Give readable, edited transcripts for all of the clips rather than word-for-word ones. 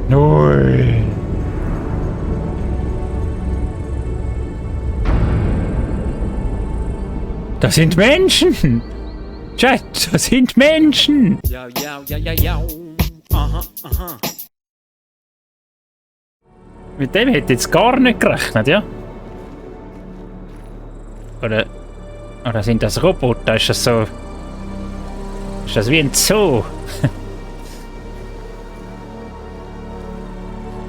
Nein. Das sind Menschen! Chat, das sind Menschen! Ja, ja, ja, ja, ja. Aha, aha. Mit dem hätte ich jetzt gar nicht gerechnet, ja? Oder sind das Roboter? Ist das so... Ist das wie ein Zoo?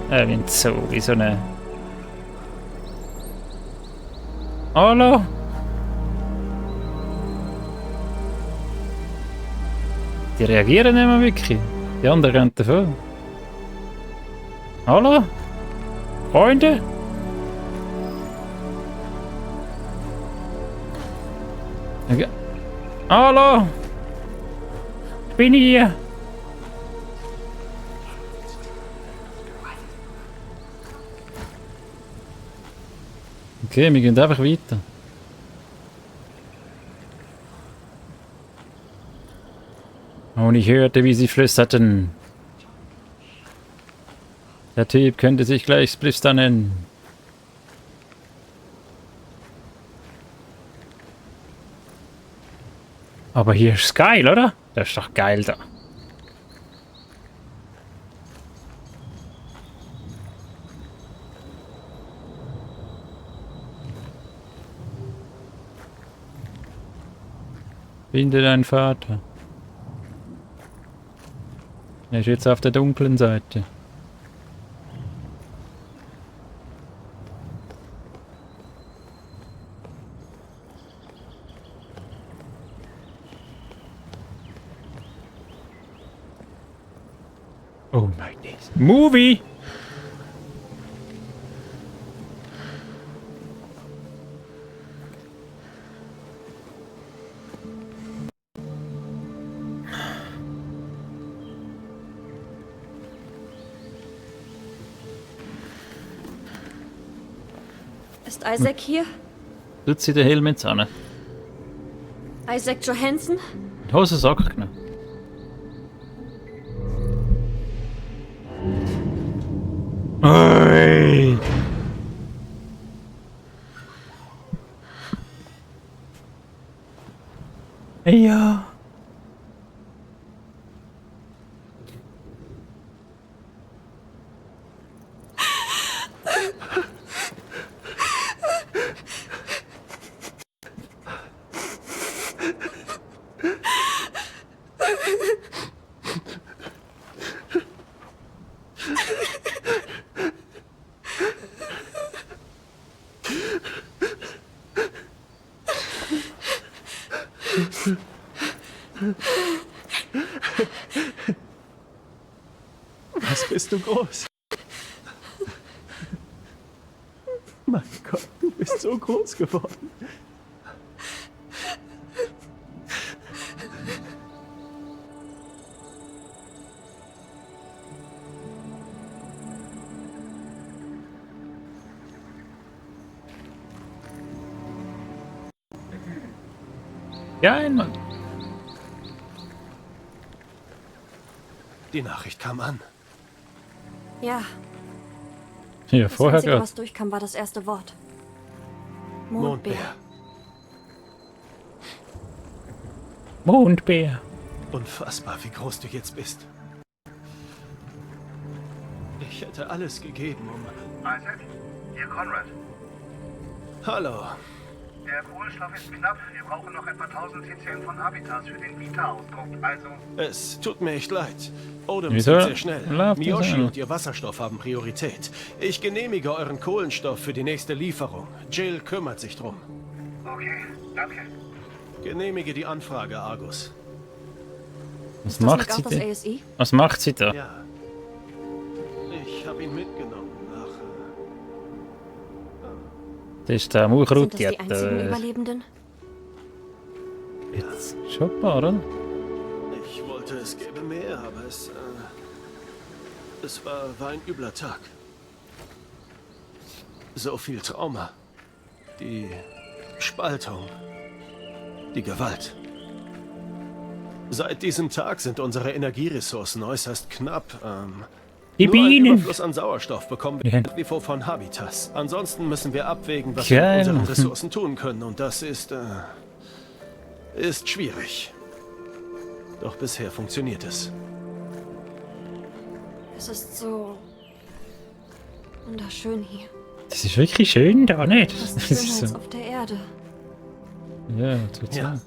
Wie ein Zoo, wie so eine... Hallo? Die reagieren nicht mehr wirklich. Die anderen gehen davon. Hallo? Freunde? Okay. Hallo? Ich bin hier. Okay, wir gehen einfach weiter. Und ich hörte, wie sie flüsterten. Der Typ könnte sich gleich Splister nennen. Aber hier ist geil, oder? Das ist doch geil da. Finde deinen Vater. Er ist jetzt auf der dunklen Seite. Oh mein Gott. Movie! Ist Isaac hier? Tut sie den Helm jetzt an. Isaac Johansson? Die Hose sagt genau. Oi! Ja. Was bist du groß? Mein Gott, du bist so groß geworden. Geil, Mann. Die Nachricht kam an. Ja. Ja, Das vorher Einzige, gerade. was durchkam, war das erste Wort. Mondbär. Mondbär. Unfassbar, wie groß du jetzt bist. Ich hätte alles gegeben, um... Isaac, hier Conrad. Hallo. Der Kohlenstoff ist knapp. Wir brauchen noch etwa 1000 TCM von Habitats für den Vita-Ausdruck. Also, Es tut mir echt leid. Odom Wieso zieht sehr schnell. läuft das Miyoshi an? und ihr Wasserstoff haben Priorität. Ich genehmige euren Kohlenstoff für die nächste Lieferung. Jill kümmert sich drum. okay, danke. Genehmige die Anfrage, Argus. Was Ist das macht nicht sie auch das denn? ASI? Was macht sie da? Ja. Ich habe ihn mitgenommen nach... Das ist der Sind Mauchrut das die einzigen Überlebenden? Jetzt schon ein paar, oder? Ich wollte, es gäbe mehr, aber es war ein übler Tag. So viel Trauma. Die Spaltung. Die Gewalt. Seit diesem Tag sind unsere Energieressourcen äußerst knapp. Die Nur ein Bienen. Überfluss an Sauerstoff bekommen wir Ja. nach wie vor von Habitas. Ansonsten müssen wir abwägen, was Geil. wir mit unseren Ressourcen tun können. Und das ist schwierig. Doch bisher funktioniert es. Es ist so wunderschön hier. Das ist wirklich schön da, nicht? Fast Das schöner ist als so. auf der Erde. Ja, total.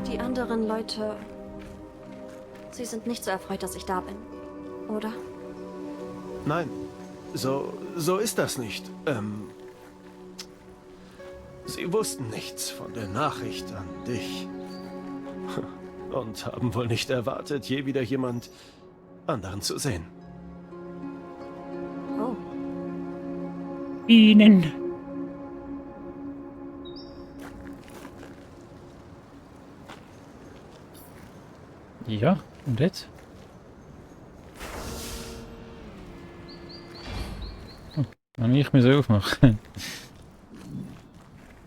Die anderen Leute... Sie sind nicht so erfreut, dass ich da bin. Oder? Nein, so ist das nicht. Sie wussten nichts von der Nachricht an dich. Und haben wohl nicht erwartet, je wieder jemand anderen zu sehen. Oh, Bienen. Ja, und jetzt? Kann ich mir so aufmachen?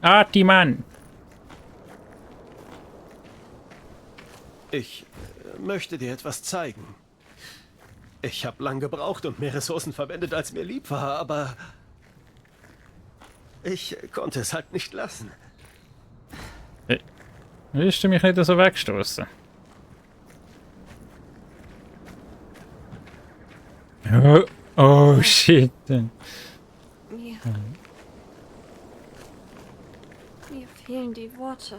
Artiman! Ich möchte dir etwas zeigen. Ich habe lang gebraucht und mehr Ressourcen verwendet, als mir lieb war, aber ich konnte es halt nicht lassen. Willst du mich nicht so wegstoßen? Oh shit. mir fehlen die Worte.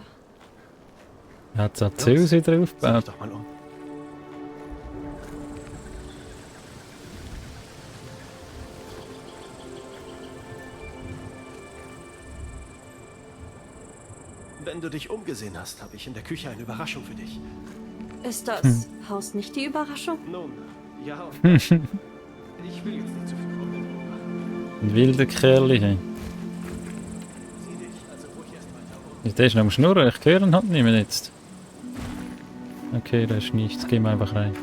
Hat Zeus wieder Sieh dich aufgebaut? doch mal um. Wenn du dich umgesehen hast, habe ich in der Küche eine Überraschung für dich. Ist das Haus nicht die Überraschung? Nun, ja und nein. Ich will jetzt nicht zu viel Probleme machen. Ein wilder Kerl. Hey. Sieh dich, also ruhig erst weiter um. Der ist noch am Schnurren, ich höre ihn halt nicht mehr jetzt. Okay, da ist nichts, gehen wir einfach rein.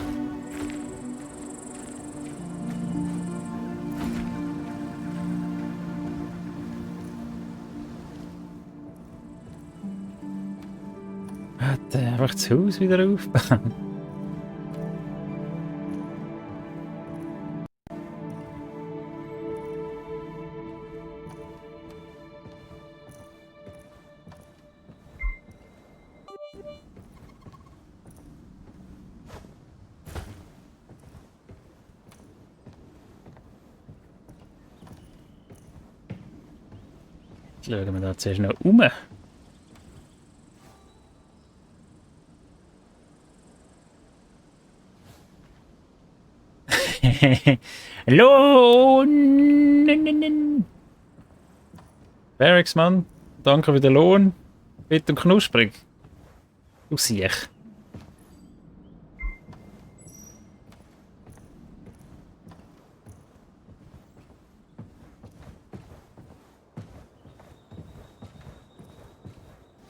Hat einfach das Haus wieder aufbauen? Jetzt schauen wir da zuerst noch um. Lohn! Barracks-Mann, danke für den Lohn. Bitte und knusprig. Du siehst.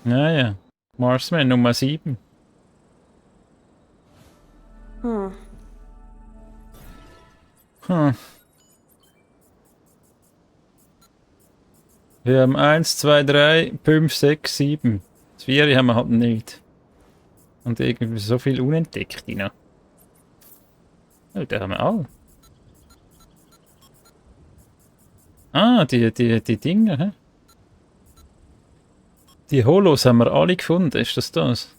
Naja, Marsman Nummer 7. Hm. Hm. Wir haben 1, 2, 3, 5, 6, 7. Das 4 haben wir halt nicht. Und irgendwie so viel unentdeckt noch. Oh, da haben wir alle. Ah, die Dinger, hä? Die Holos haben wir alle gefunden, ist das das?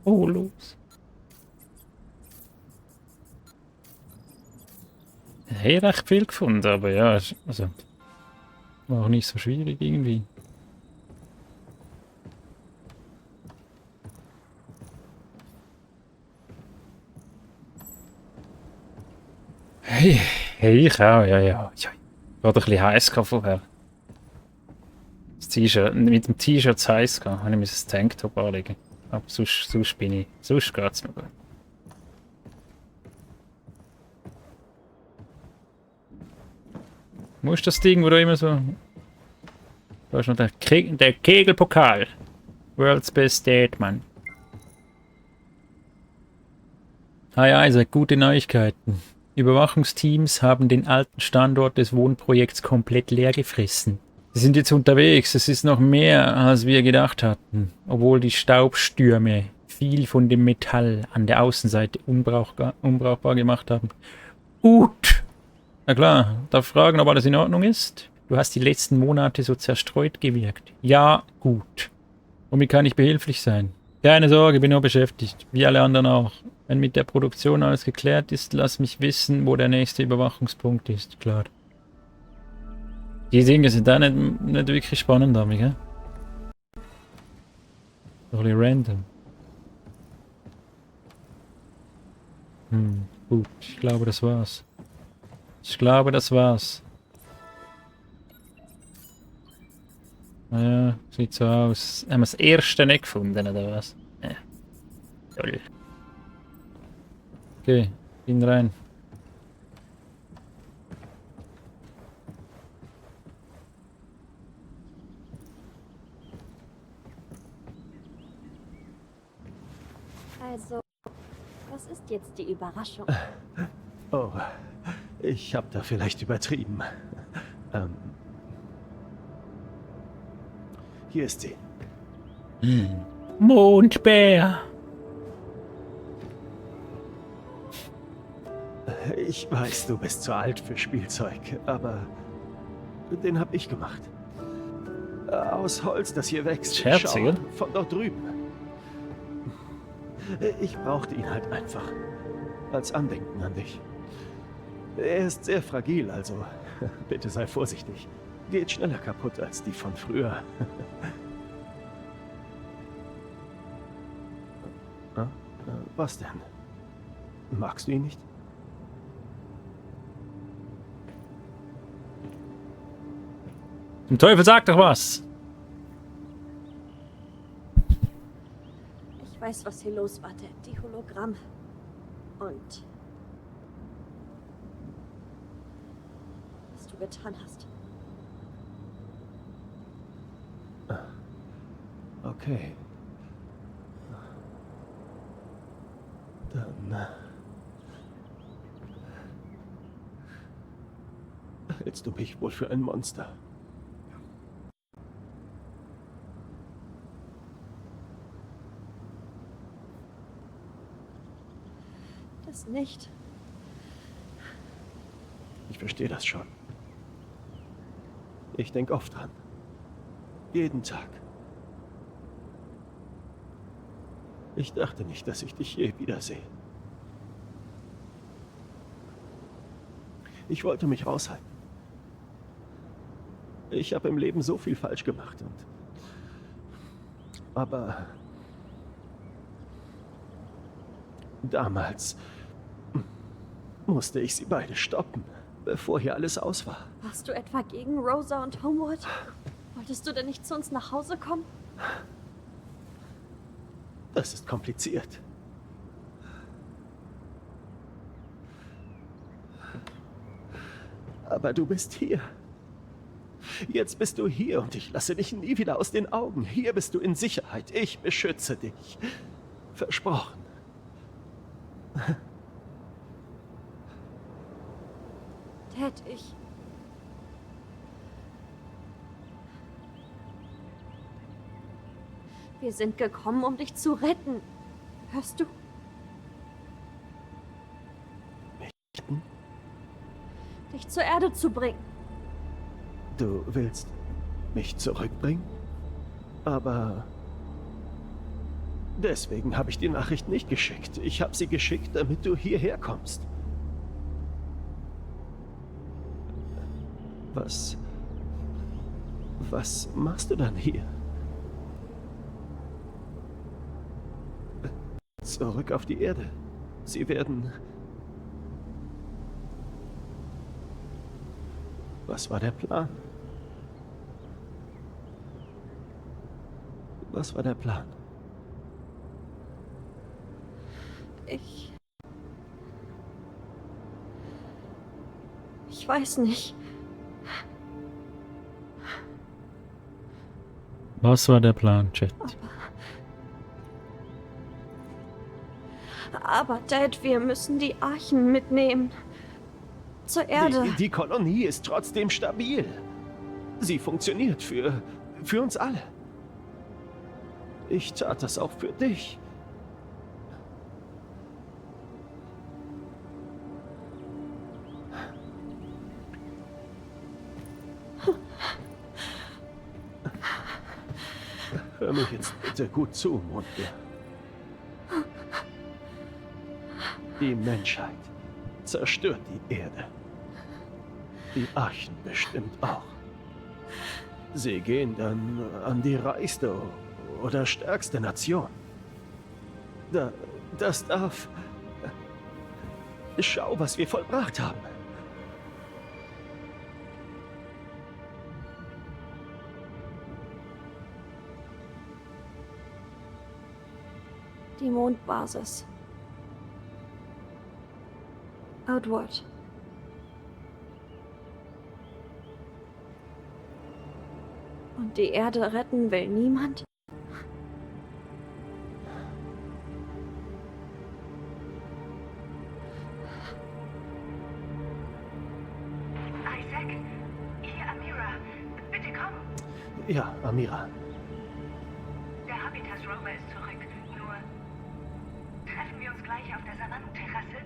Holos. Ich habe recht viel gefunden, aber ja, also war auch nicht so schwierig irgendwie. Hey, ich auch, ja. Ich war ein bisschen heiß vorher. Das T-Shirt, mit dem T-Shirt zu heiß gehabt, habe ich mir das Tanktop anlegen. Aber sonst bin ich, sonst geht es mir gut. Wo ist das Ding, wo du immer so... Da ist noch der Kegelpokal. World's Best Dad, Mann. Hi Isaac, gute Neuigkeiten. Überwachungsteams haben den alten Standort des Wohnprojekts komplett leer gefressen. Sie sind jetzt unterwegs. Es ist noch mehr, als wir gedacht hatten. Obwohl die Staubstürme viel von dem Metall an der Außenseite unbrauchbar gemacht haben. Gut. Na klar, darf fragen, ob alles in Ordnung ist? Du hast die letzten Monate so zerstreut gewirkt. Ja, gut. Womit kann ich behilflich sein? Keine Sorge, bin nur beschäftigt. Wie alle anderen auch. Wenn mit der Produktion alles geklärt ist, lass mich wissen, wo der nächste Überwachungspunkt ist. Klar. Die Dinge sind da nicht wirklich spannend, damit, gell? Doch ein bisschen random. Gut, ich glaube, das war's. Ich glaube, das war's. Naja, sieht so aus. Haben wir das erste nicht gefunden, oder was? Ja. Toll. Okay, bin rein. Also, was ist jetzt die Überraschung? Oh, ich habe da vielleicht übertrieben. Hier ist sie. Mondbär! Ich weiß, du bist zu alt für Spielzeug, aber den habe ich gemacht. Aus Holz, das hier wächst. Scherziger? Schau, von dort drüben. Ich brauchte ihn halt einfach. Als Andenken an dich. Er ist sehr fragil, also bitte sei vorsichtig. Geht schneller kaputt als die von früher. Was denn? Magst du ihn nicht? Zum Teufel, sag doch was! Ich weiß, was hier los war, Dad. Die Hologramme. Und was du getan hast. Okay. Dann hältst du mich wohl für ein Monster. Das nicht. Ich verstehe das schon. Ich denke oft dran. Jeden Tag. Ich dachte nicht, dass ich dich je wiedersehe. Ich wollte mich raushalten. Ich habe im Leben so viel falsch gemacht aber damals musste ich sie beide stoppen, bevor hier alles aus war. Warst du etwa gegen Rosa und Homewood? Wolltest du denn nicht zu uns nach Hause kommen? Das ist kompliziert. Aber du bist hier. Jetzt bist du hier und ich lasse dich nie wieder aus den Augen. Hier bist du in Sicherheit. Ich beschütze dich. Versprochen. Dad, Wir sind gekommen, um dich zu retten. Hörst du? Retten? Dich zur Erde zu bringen. Du willst mich zurückbringen? Aber deswegen habe ich die Nachricht nicht geschickt. Ich habe sie geschickt, damit du hierher kommst. Was machst du dann hier? Zurück auf die Erde. Sie werden... Was war der Plan? Was war der Plan? Ich weiß nicht. Was war der Plan, Chat? Aber Dad, wir müssen die Archen mitnehmen. Zur Erde. Die Kolonie ist trotzdem stabil. Sie funktioniert für uns alle. Ich tat das auch für dich. Hör mir jetzt bitte gut zu, Mondbär. Die Menschheit zerstört die Erde. Die Archen bestimmt auch. Sie gehen dann an die reichste oder stärkste Nation. Das darf... Schau, was wir vollbracht haben. Die Mondbasis. Outward. Und die Erde retten will niemand? Isaac, hier Amira. Bitte komm. Ja, Amira. Der Habitas Rover ist zurück. Nur treffen wir uns gleich auf der Savannenterrasse.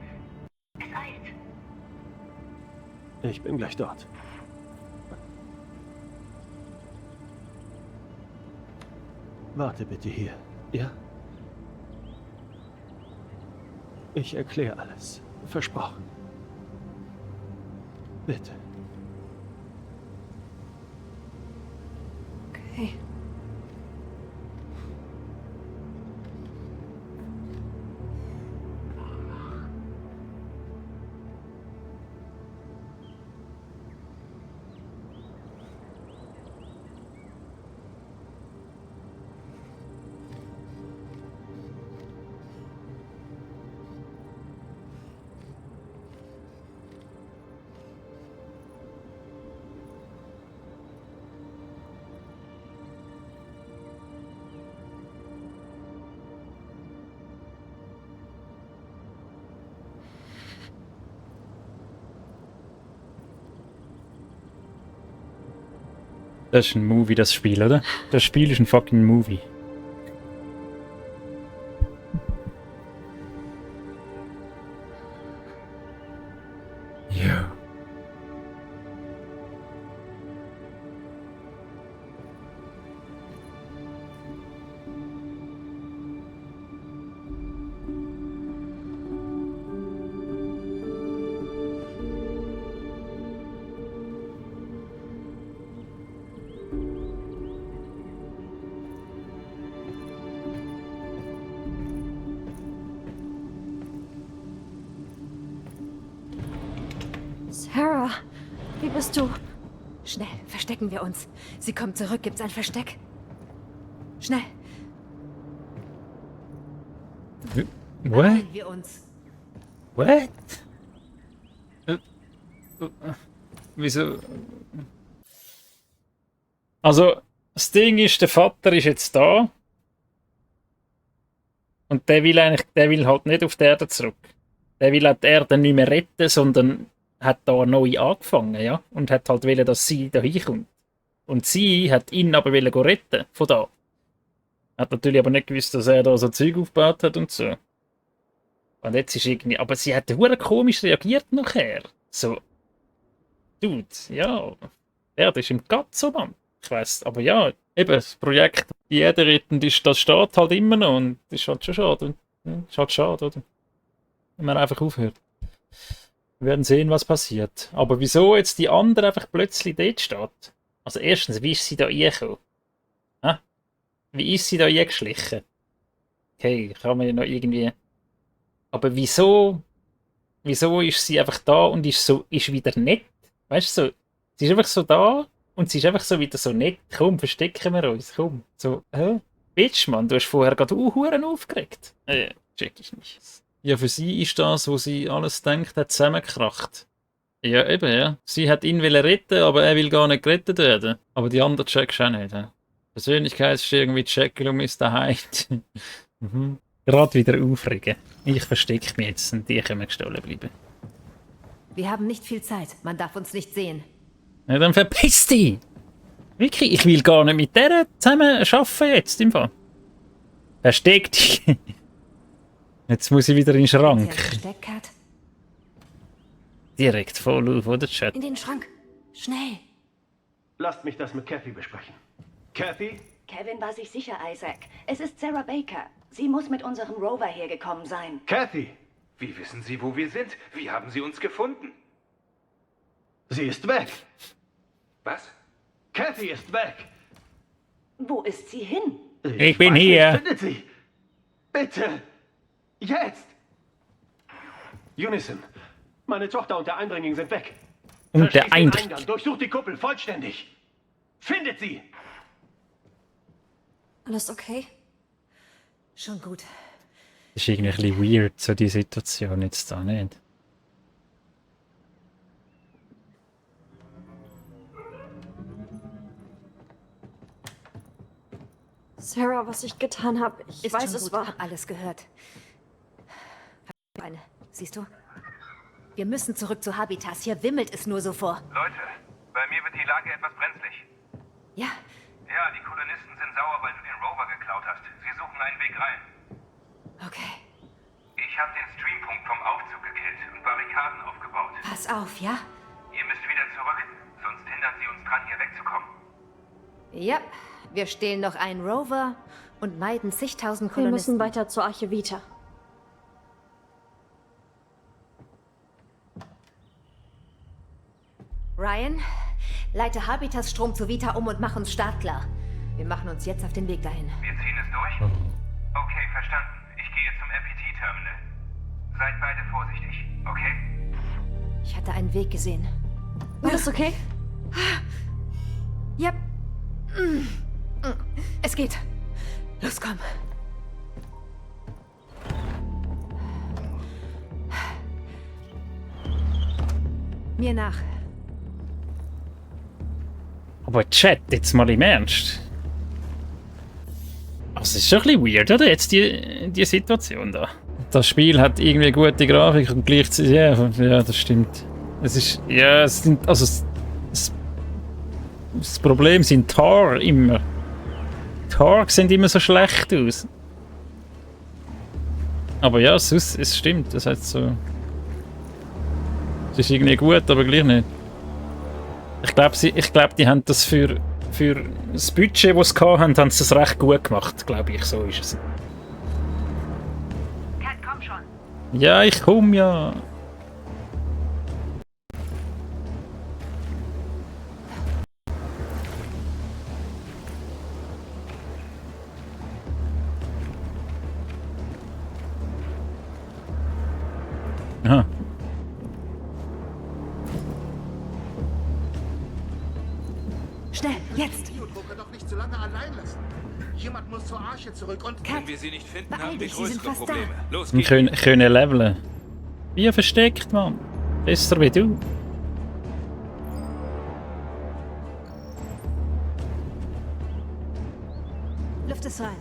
Es eilt. Ich bin gleich dort. Warte bitte hier, ja? Ich erkläre alles. Versprochen. Bitte. Okay. Das ist ein Movie, das Spiel, oder? Das Spiel ist ein fucking Movie. Ja. Sarah, wie bist du? Schnell, verstecken wir uns. Sie kommt zurück, gibt's ein Versteck? Schnell, What? beeilen wir uns. What? Wieso? Also, das Ding ist, der Vater ist jetzt da. Und der will halt nicht auf die Erde zurück. Der will auch die Erde nicht mehr retten, sondern hat da neu angefangen, ja. Und hat halt wollen, dass sie da hinkommt. Und sie hat ihn aber wollen retten, von da. Hat natürlich aber nicht gewusst, dass er da so Zeug aufgebaut hat und so. Und jetzt ist irgendwie... Aber sie hat hure komisch reagiert nachher. So... Dude, ja... Ja, das ist im Gatzo, Mann. Ich weiss, aber ja, eben, das Projekt die Erde retten, das steht halt immer noch und das ist halt schon schade. Ja, ist halt schade, oder? Wenn man einfach aufhört. Wir werden sehen, was passiert. Aber wieso jetzt die andere einfach plötzlich dort steht? Also erstens, wie ist sie da reingekommen? Hä? Wie ist sie da reingeschlichen? Okay, kann man ja noch irgendwie... Aber wieso ist sie einfach da und ist wieder nett? Weißt du, so, sie ist einfach so da und sie ist einfach so wieder so nett. Komm, verstecken wir uns, komm. So, hä? Bitch, Mann, du hast vorher gerade Huren aufgeregt. Check ich nicht. Ja, für sie ist das, wo sie alles denkt, hat zusammengekracht. Ja, eben, ja. Sie hat ihn retten, aber er will gar nicht gerettet werden. Aber die anderen checkst du auch nicht. He? Persönlichkeitsstörung wie Jekyll und Mr. Hyde. Mhm. Gerade wieder aufregen. Ich verstecke mich jetzt und die können gestohlen bleiben. Wir haben nicht viel Zeit. Man darf uns nicht sehen. Ja, dann verpiss dich! Wirklich, ich will gar nicht mit der zusammen arbeiten jetzt im Fall. Versteck dich. Jetzt muss ich wieder in den Sie ein Schrank. Versteck, Kat? Direkt voll auf, oder Chat? In den Schrank. Schnell. Lasst mich das mit Kathy besprechen. Kathy? Kevin war sich sicher, Isaac. Es ist Sarah Baker. Sie muss mit unserem Rover hergekommen sein. Kathy! Wie wissen Sie, wo wir sind? Wie haben Sie uns gefunden? Sie ist weg! Was? Kathy ist weg! Wo ist sie hin? Ich bin weiß nicht, hier. Findet sie! Bitte! Jetzt! Unison, meine Tochter und der Eindringling sind weg. Und der Verschließt den Eindringling. Eingang, durchsucht die Kuppel vollständig. Findet sie! Alles okay? Schon gut. Das ist irgendwie ein bisschen weird, so die Situation jetzt da nicht. Sarah, was ich getan habe, ich Ist weiß, schon es gut. war... Hab alles gehört. Beine, siehst du? Wir müssen zurück zu Habitas. Hier wimmelt es nur so vor. Leute, bei mir wird die Lage etwas brenzlig. Ja, Ja, die Kolonisten sind sauer, weil du den Rover geklaut hast. Sie suchen einen Weg rein. okay. Ich habe den Streampunkt vom Aufzug gekillt und Barrikaden aufgebaut. Pass auf, ja? Ihr müsst wieder zurück, sonst hindern sie uns dran, hier wegzukommen. Ja. Wir stehlen noch einen Rover und meiden zigtausend Wir müssen Kolonisten. weiter zur Arche Vita. Ryan, leite Habitas Strom zu Vita um und mach uns startklar. Wir machen uns jetzt auf den Weg dahin. Wir ziehen es durch? Okay, verstanden. Ich gehe zum FPT-Terminal. Seid beide vorsichtig, okay? Ich hatte einen Weg gesehen. Alles okay? Yep. Es geht. Los, komm. Mir nach. Aber Chat, jetzt mal im Ernst. Also, es ist schon ein bisschen weird, oder? Jetzt die Situation da. Das Spiel hat irgendwie gute Grafik und gleichzeitig. Ja, das stimmt. Es ist. Ja, es sind. Also. Das Problem sind Tar immer. Tar sehen immer so schlecht aus. Aber ja, es stimmt. Das heißt so. Es ist irgendwie gut, aber gleich nicht. Ich glaube, die haben das für das Budget, das sie hatten, haben sie das recht gut gemacht, glaube ich. So ist es. Kat, komm schon. Ja, ich komme ja. Aha. Schnell, jetzt. Drucker doch nicht so lange allein lassen. Jemand muss zur Arche zurück und... Kat, Wenn wir sie nicht finden, beeil haben wir dich, sie sind größere fast Probleme. da. Los Und geht's. können leveln. Wie versteckt, Mann. Besser wie du. Luft es rein.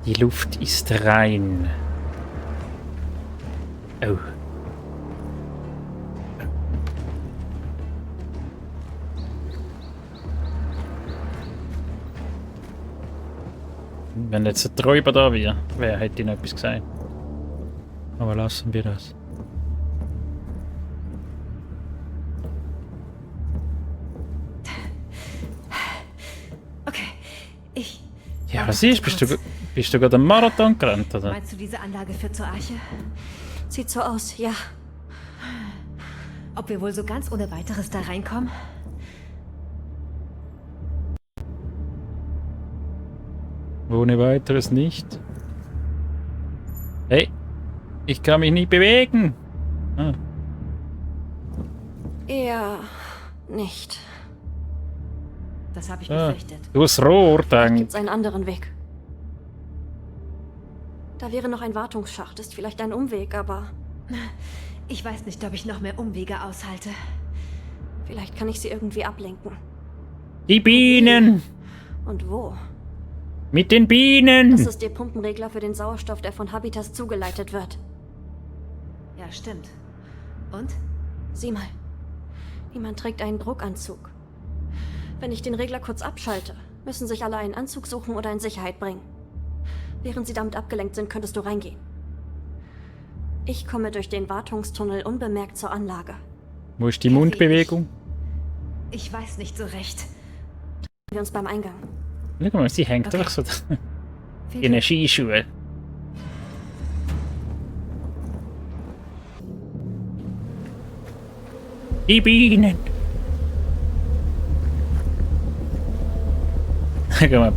Die Luft ist rein. Oh. Wenn jetzt ein Träuber da wäre, wer hätte noch etwas gesagt? Aber lassen wir das. Okay, ich... Ja, was ist? Bist du gerade am Marathon gerannt, oder? Meinst du, diese Anlage führt zur Arche? Sieht so aus, ja. Ob wir wohl so ganz ohne weiteres da reinkommen? Ohne weiteres nicht. Hey, ich kann mich nicht bewegen. Ah. Eher nicht. Das habe ich Ah, befürchtet. du hast Rohr, dann. Gibt's einen anderen Weg? Da wäre noch ein Wartungsschacht, ist vielleicht ein Umweg, aber Ich weiß nicht, ob ich noch mehr Umwege aushalte. vielleicht kann ich sie irgendwie ablenken. Die Bienen! Und wo? Mit den Bienen! Das ist der Pumpenregler für den Sauerstoff, der von Habitas zugeleitet wird. Ja, Ja, stimmt. Und? Sieh mal. Niemand trägt einen Druckanzug. Wenn ich den Regler kurz abschalte, müssen sich alle einen Anzug suchen oder in Sicherheit bringen. Während sie damit abgelenkt sind, könntest du reingehen. Ich komme durch den Wartungstunnel unbemerkt zur Anlage. Wo ist die Mundbewegung? Ich weiß nicht so recht. Wir uns beim Eingang. Schau mal, sie hängt Okay. einfach so Viel in den Glück. Skischuhen. Die Bienen! Guck mal,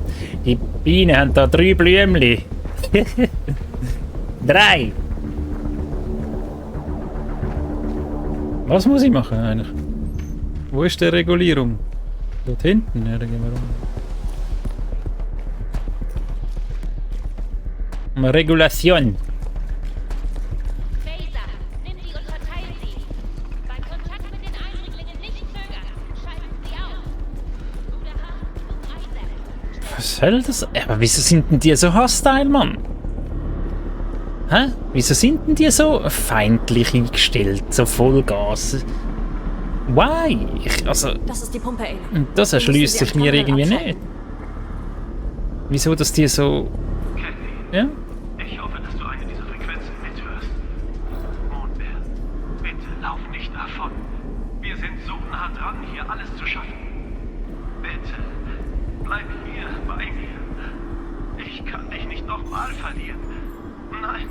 die Bienen haben da 3 Blümchen. 3! Was muss ich machen eigentlich? Wo ist die Regulierung? Dort hinten? Ja, da gehen wir rum. Regulation. Phaser, nimm sie und verteil sie. Beim Kontakt mit den Eindringlingen nicht zögern. Schalten sie aus. Bruder H, zum Einsatz. Was soll das? Aber wieso sind denn die so hostile, Mann? Hä? Wieso sind denn die so feindlich eingestellt? So Vollgas? Why? Also, Das ist die Pumpe, Ayla. das erschließt sich mir irgendwie abschalten. nicht. Wieso, dass die so... Kathy, Ja? ich hoffe, dass du eine dieser Frequenzen mithörst. Mondbär, bitte lauf nicht davon. Wir sind so nah dran, hier alles zu schaffen. Bitte, bleib hier bei mir. Ich kann dich nicht nochmal verlieren. Nein.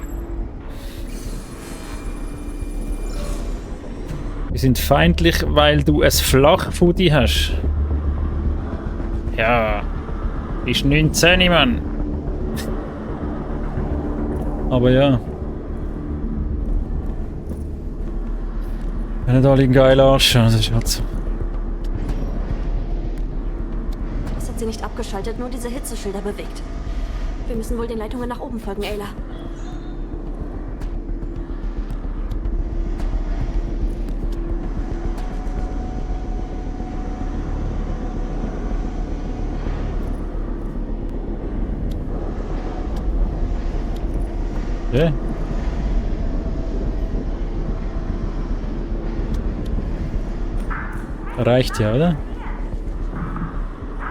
Die sind feindlich, weil du ein Flachfudi hast. Ja. Bist 19, Mann. Aber ja. Wenn nicht alle einen geilen Arsch haben, das ist halt so. Das hat sie nicht abgeschaltet, nur diese Hitzeschilder bewegt. Wir müssen wohl den Leitungen nach oben folgen, Ayla. Ja. Reicht ja, oder?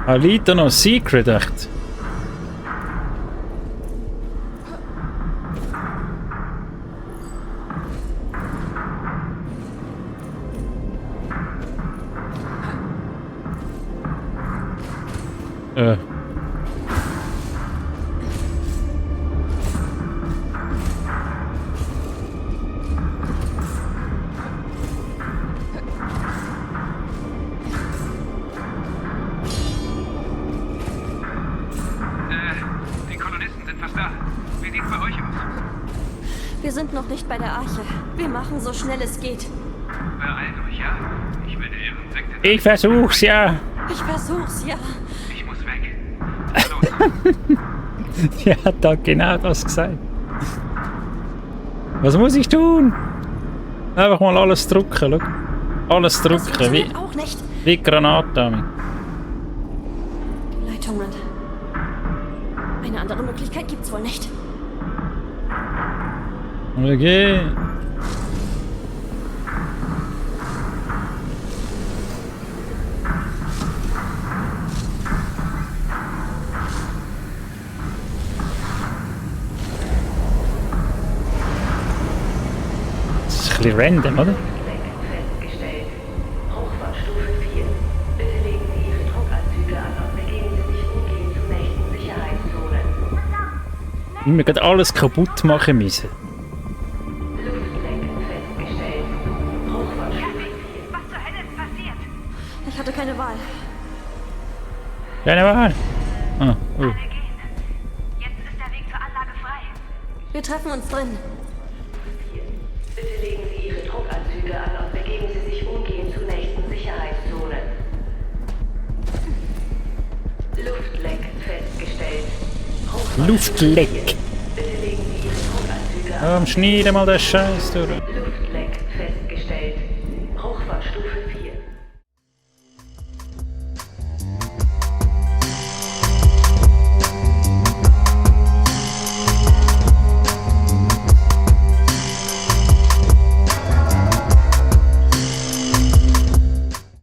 Ah, liegt da noch Secret, echt? Die Kolonisten sind fast da. Wie sieht's bei euch aus? Wir sind noch nicht bei der Arche. Wir machen so schnell es geht. Beeilt euch, ja? Ich will der Insekten. Ich versuch's, ja. Ich versuch's, ja. Ich muss weg. Los. Ja, hat da genau das gesagt. Was muss ich tun? Einfach mal alles drücken, schau. Alles Das drücken, funktioniert auch nicht. wie Granaten. Die Leitungen. Eine andere Möglichkeit gibt's wohl nicht. Okay. Das ist ein bisschen random, oder? Festgestellt. Hochfahrtstufe 4. Bitte legen Sie Ihre Druckanzüge an und begeben Sie sich umgehend zur nächsten Sicherheitszone. Wie wir gerade alles kaputt machen müssen. Luftlecken festgestellt. Hochfahrtstufe 4. Was zur Hölle ist passiert? Ich hatte keine Wahl. Keine Wahl. Ah, Alle gehen. Jetzt ist der Weg zur Anlage frei. Wir treffen uns drin. Bitte legen Sie Ihre Druckanzüge an und begeben Sie sich umgehend zur nächsten Sicherheitszone. Luftleck festgestellt. Luftleck. Bitte legen Sie Ihre Druckanzüge an. Schneide mal den Scheiß durch.